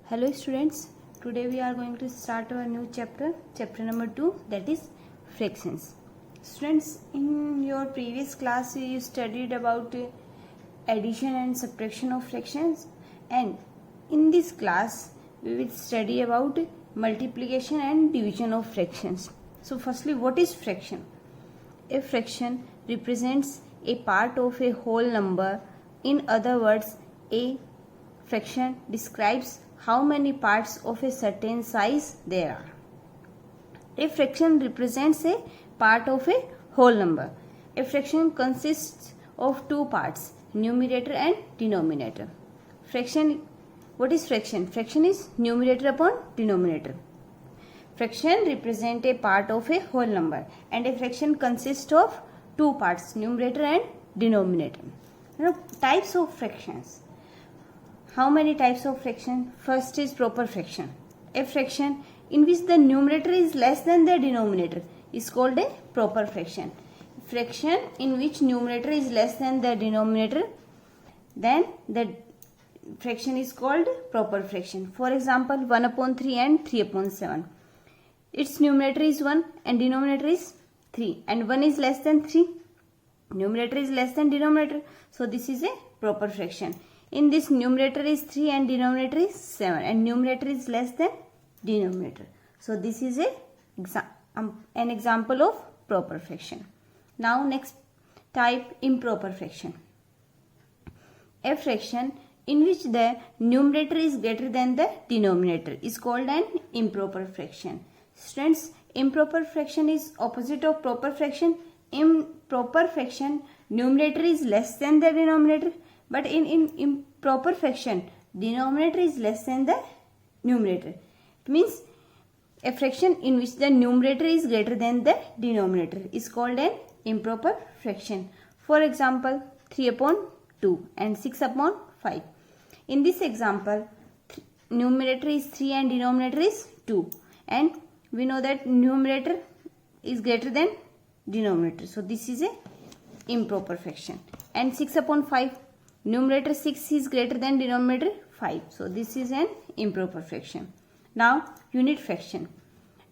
Hello students, today we are going to start our new chapter number 2, that is fractions. Students, in your previous class you studied about addition and subtraction of fractions, and in this class we will study about multiplication and division of fractions. So firstly, what is fraction? A fraction represents a part of a whole number. In other words, a fraction describes how many parts of a certain size there are. A fraction represents a part of a whole number. A fraction consists of two parts, numerator and denominator. What is fraction? Fraction is numerator upon denominator. Fraction represent a part of a whole number, and a fraction consists of two parts, numerator and denominator. Now, types of fractions. How many types of fraction? First is proper fraction. A fraction in which the numerator is less than the denominator is called a proper fraction. Fraction in which numerator is less than the denominator, then the fraction is called proper fraction. For example, 1 upon 3 and 3 upon 7. Its numerator is 1 and denominator is 3, and 1 is less than 3. Numerator is less than denominator, so this is a proper fraction. In this, numerator is 3 and denominator is 7, and numerator is less than denominator. So this is an example of proper fraction. Now next type, improper fraction. A fraction in which the numerator is greater than the denominator is called an improper fraction. Students, improper fraction is opposite of proper fraction. In proper fraction, numerator is less than the denominator, but in improper fraction, denominator is less than the numerator. It means a fraction in which the numerator is greater than the denominator is called an improper fraction. For example, 3 upon 2 and 6 upon 5. In this example, numerator is 3 and denominator is 2, and we know that numerator is greater than denominator, so this is a improper fraction. And 6 upon 5, numerator 6 is greater than denominator 5, so this is an improper fraction. Now unit fraction.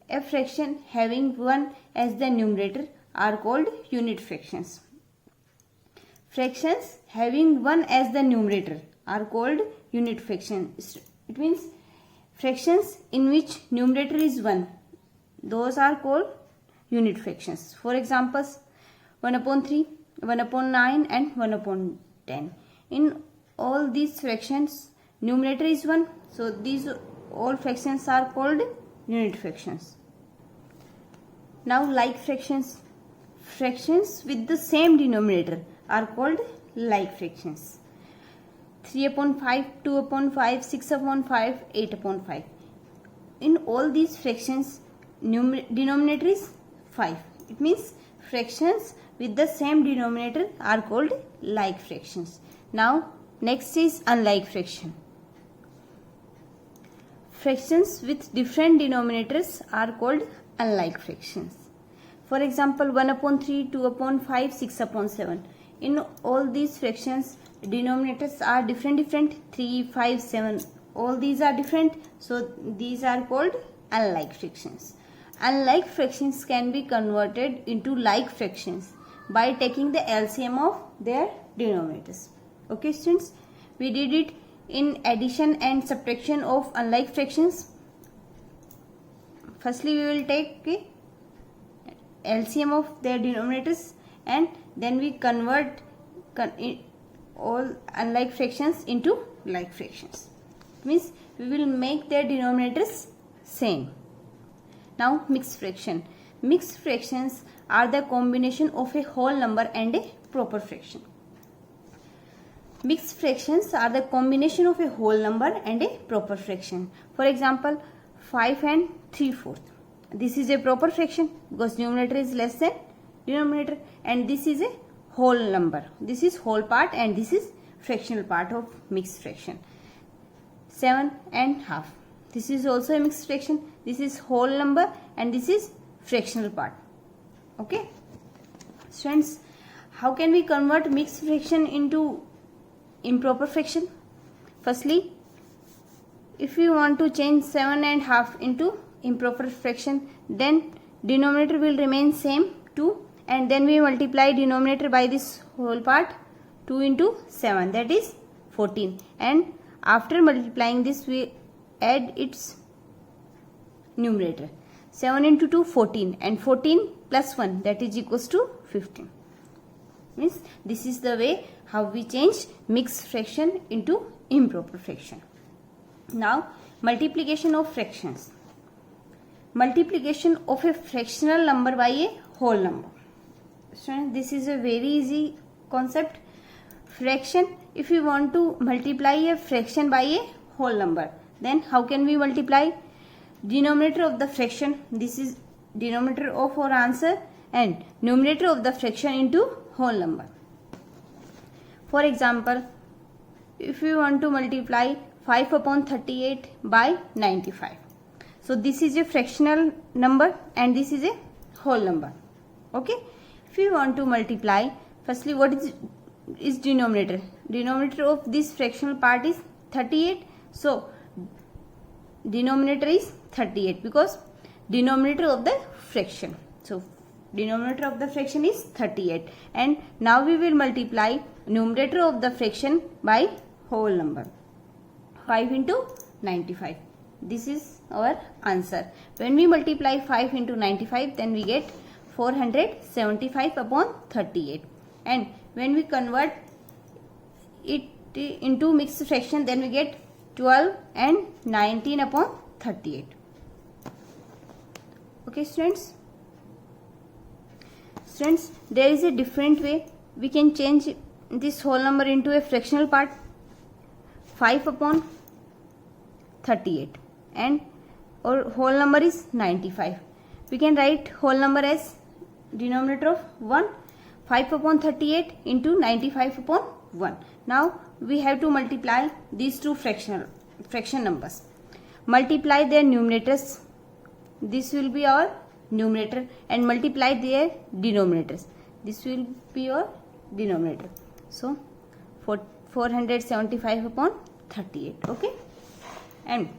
A fraction having 1 as the numerator are called unit fractions. Fractions having 1 as the numerator are called unit fractions. It means fractions in which numerator is 1, those are called unit fractions. For examples, 1 upon 3, 1 upon 9 and 1 upon 10. In all these fractions, numerator is 1, so these all fractions are called unit fractions. Now like fractions. Fractions with the same denominator are called like fractions. 3 upon 5, 2 upon 5, 6 upon 5, 8 upon 5. In all these fractions, denominator is 5. It means fractions with the same denominator are called like fractions. Now next is unlike fraction. Fractions with different denominators are called unlike fractions. For example, 1 upon 3, 2 upon 5, 6 upon 7. In all these fractions, denominators are different, 3, 5, 7. All these are different, so these are called unlike fractions. Unlike fractions can be converted into like fractions by taking the LCM of their denominators. Okay students, we did it in addition and subtraction of unlike fractions. Firstly, we will take LCM of their denominators, and then we convert all unlike fractions into like fractions. It means we will make their denominators same. Now mixed fraction. Mixed fractions are the combination of a whole number and a proper fraction. Mixed fractions are the combination of a whole number and a proper fraction. For example, 5 and 3/4. This is a proper fraction because numerator is less than denominator, and this is a whole number. This is whole part and this is fractional part of mixed fraction. 7 and half. This is also a mixed fraction. This is whole number and this is fractional part. Okay. Students, how can we convert mixed fraction into improper fraction? Firstly, if we want to change 7.5 into improper fraction, then denominator will remain same 2, and then we multiply denominator by this whole part, 2 into 7, that is 14, and after multiplying this we add its numerator. 7 into 2 14, and 14 plus 1, that is equals to 15. Means this is the way how we change mixed fraction into improper fraction. Now multiplication of fractions. Multiplication of a fractional number by a whole number. So this is a very easy concept. Fraction, if we want to multiply a fraction by a whole number, then how can we multiply? Denominator of the fraction, this is denominator of our answer, and numerator of the fraction into whole number. For example, if we want to multiply 5 upon 38 by 95. So this is a fractional number and this is a whole number. Okay. If we want to multiply, firstly what is denominator? Denominator of this fractional part is 38. So denominator is 38 because denominator of the fraction. So denominator of the fraction is 38, and now we will multiply numerator of the fraction by whole number, 5 into 95. This is our answer. When we multiply 5 into 95, then we get 475 upon 38, and when we convert it into mixed fraction, then we get 12 and 19 upon 38. Okay students. Students, there is a different way we can change this whole number into a fractional part. 5 upon 38 and our whole number is 95. We can write whole number as denominator of 1. 5 upon 38 into 95 upon 1. Now we have to multiply these two fraction numbers. Multiply their numerators. This will be our numerator, and multiply their denominators. This will be your denominator. So 475 upon 38. Okay, and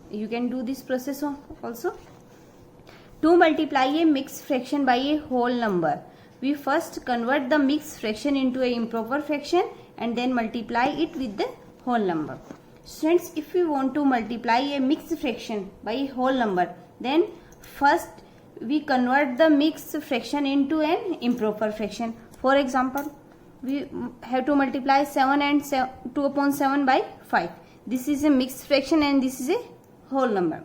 you can do this process also. To multiply a mixed fraction by a whole number, we first convert the mixed fraction into a improper fraction and then multiply it with the whole number. Students, if we want to multiply a mixed fraction by a whole number, then first we convert the mixed fraction into an improper fraction. For example, we have to multiply 7 and 2 upon 7 by 5. This is a mixed fraction and this is a whole number,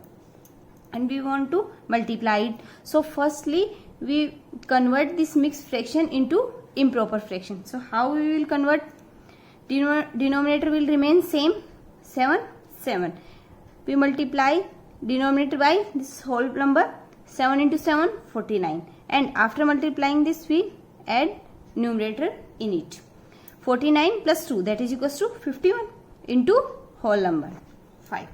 and we want to multiply it. So firstly we convert this mixed fraction into improper fraction. So how we will convert? Denominator will remain same, 7 7. We multiply denominator by this whole number, 7 into 7 49, and after multiplying this we add numerator in it. 49 plus 2, that is equals to 51 into whole number 5.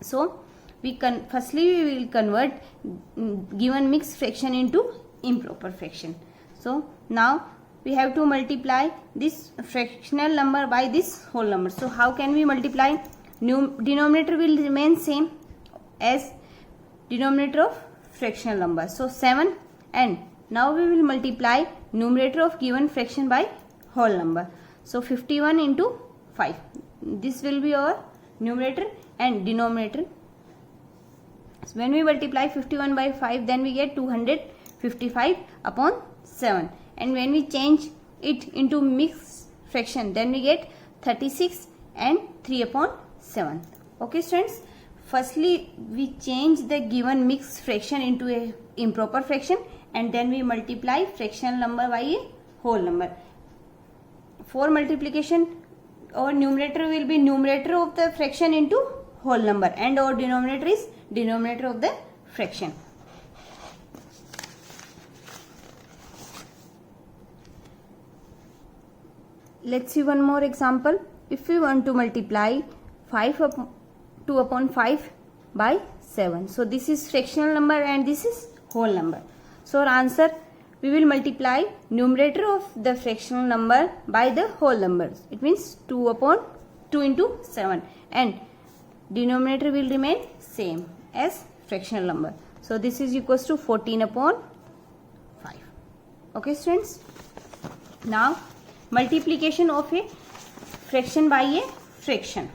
So we firstly we will convert given mixed fraction into improper fraction. So now we have to multiply this fractional number by this whole number. So how can we multiply? Denominator will remain same as denominator of fractional number, so 7, and now we will multiply numerator of given fraction by whole number. So 51 into 5. This will be our numerator and denominator. So when we multiply 51 by 5, then we get 255 upon 7, and when we change it into mixed fraction, then we get 36 and 3 upon 7. Okay students, firstly we change the given mixed fraction into a improper fraction, and then we multiply fractional number by a whole number. For multiplication, our numerator will be numerator of the fraction into whole number, and our denominator is denominator of the fraction. Let's see one more example. If we want to multiply 2 upon 5 by 7. So this is fractional number and this is whole number. So our answer, we will multiply numerator of the fractional number by the whole number. It means 2 into 7, and denominator will remain same as fractional number. So this is equals to 14 upon 5. Okay students. Now multiplication of a fraction by a fraction.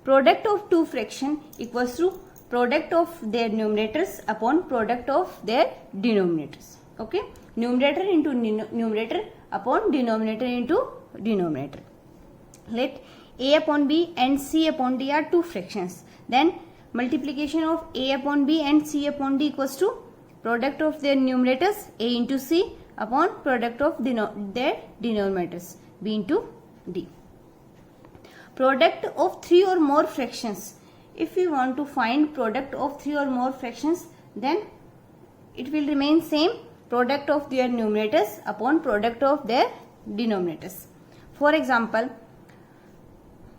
Product of two fraction equals to product of their numerators upon product of their denominators. Okay, numerator into numerator upon denominator into denominator. Let a upon b and c upon d are two fractions. Then multiplication of a upon b and c upon d equals to product of their numerators a into c upon product of their denominators b into d. Product of three or more fractions. If we want to find product of three or more fractions, then it will remain same, product of their numerators upon product of their denominators. For example,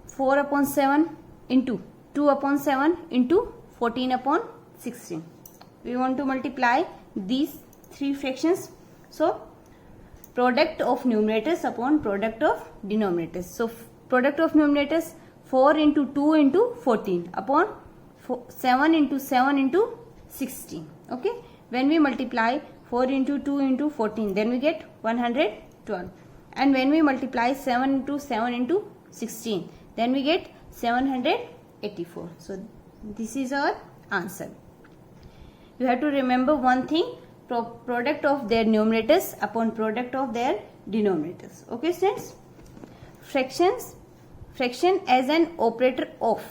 4 upon 7 into 2 upon 7 into 14 upon 16. We want to multiply these three fractions. So product of numerators upon product of denominators. So product of numerators 4 into 2 into 14 upon 7 into 7 into 16. Okay, when we multiply 4 into 2 into 14, then we get 112. And when we multiply 7 into 7 into 16, then we get 784. So this is our answer. You have to remember one thing, product of their numerators upon product of their denominators. Okay students. Fraction as an operator of.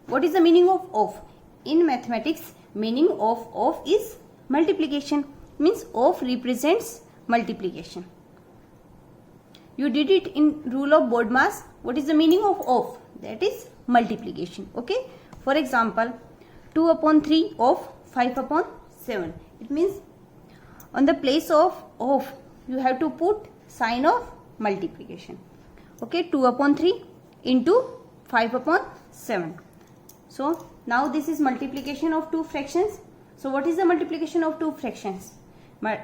What is the meaning of of? In mathematics, meaning of is multiplication. Means of represents multiplication. You did it in rule of BODMAS. What is the meaning of? That is multiplication. Okay. For example, 2 upon 3 of 5 upon 7. It means on the place of you have to put sign of multiplication. Okay, 2 upon 3 into 5 upon 7. So now this is multiplication of two fractions. So what is the multiplication of two fractions?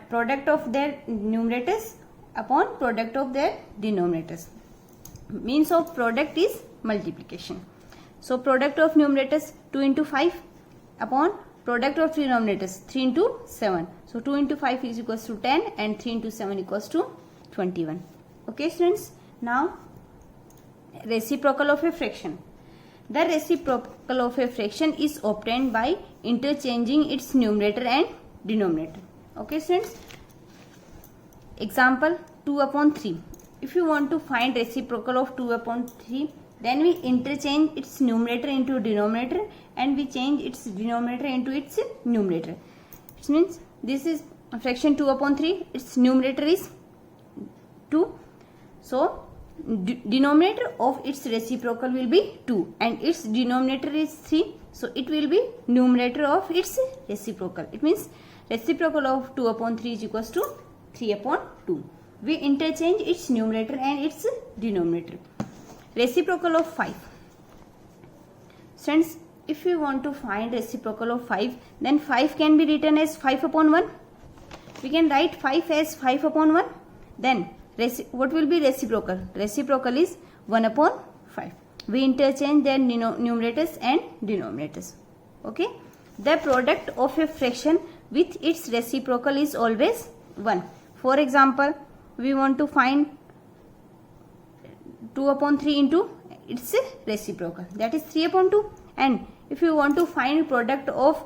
Product of their numerators upon product of their denominators. Means of product is multiplication. So product of numerators 2 into 5 upon product of denominators 3 into 7. So 2 into 5 is equals to 10 and 3 into 7 equals to 21. Okay students. Now reciprocal of a fraction. The reciprocal of a fraction is obtained by interchanging its numerator and denominator. Okay students. Example 2 upon 3. If you want to find reciprocal of 2 upon 3, then we interchange its numerator into denominator and we change its denominator into its numerator. It means this is fraction 2 upon 3. Its numerator is 2. So denominator of its reciprocal will be 2 and its denominator is 3. So it will be numerator of its reciprocal. It means reciprocal of 2 upon 3 is equals to 3 upon 2. We interchange its numerator and its denominator. Reciprocal of 5. Friends, if we want to find reciprocal of 5, then 5 can be written as 5 upon 1. We can write 5 as 5 upon 1. Then what will be reciprocal? Reciprocal is 1 upon 5. We interchange their numerators and denominators. Okay. The product of a fraction with its reciprocal is always 1. For example, we want to find 2 upon 3 into its reciprocal, that is 3 upon 2. And if you want to find product of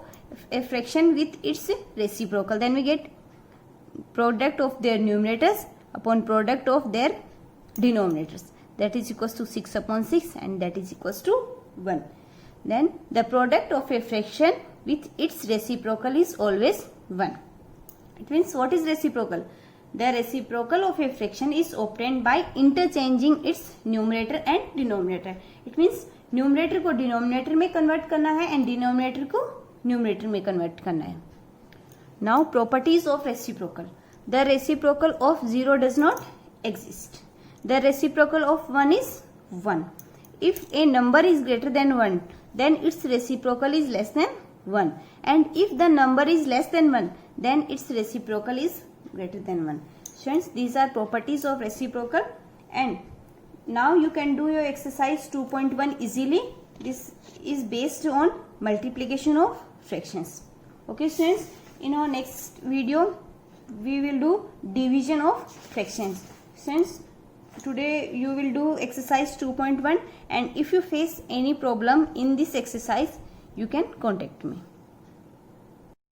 a fraction with its reciprocal, then we get product of their numerators upon product of their denominators, that is equals to 6 upon 6 and that is equals to 1. Then the product of a fraction with its reciprocal is always 1. It means what is reciprocal? The reciprocal of a fraction is obtained by interchanging its numerator and denominator. It means numerator को denominator में convert करना है and denominator को numerator में convert करना है. Now properties of reciprocal. The reciprocal of 0 does not exist. The reciprocal of 1 is 1. If a number is greater than 1, then its reciprocal is less than 1. And if the number is less than 1, then its reciprocal is greater than 1. Friends, these are properties of reciprocal. And now you can do your exercise 2.1 easily This is based on multiplication of fractions. Okay students, in our next video we will do division of fractions. Students, today you will do exercise 2.1, and if you face any problem in this exercise you can contact me.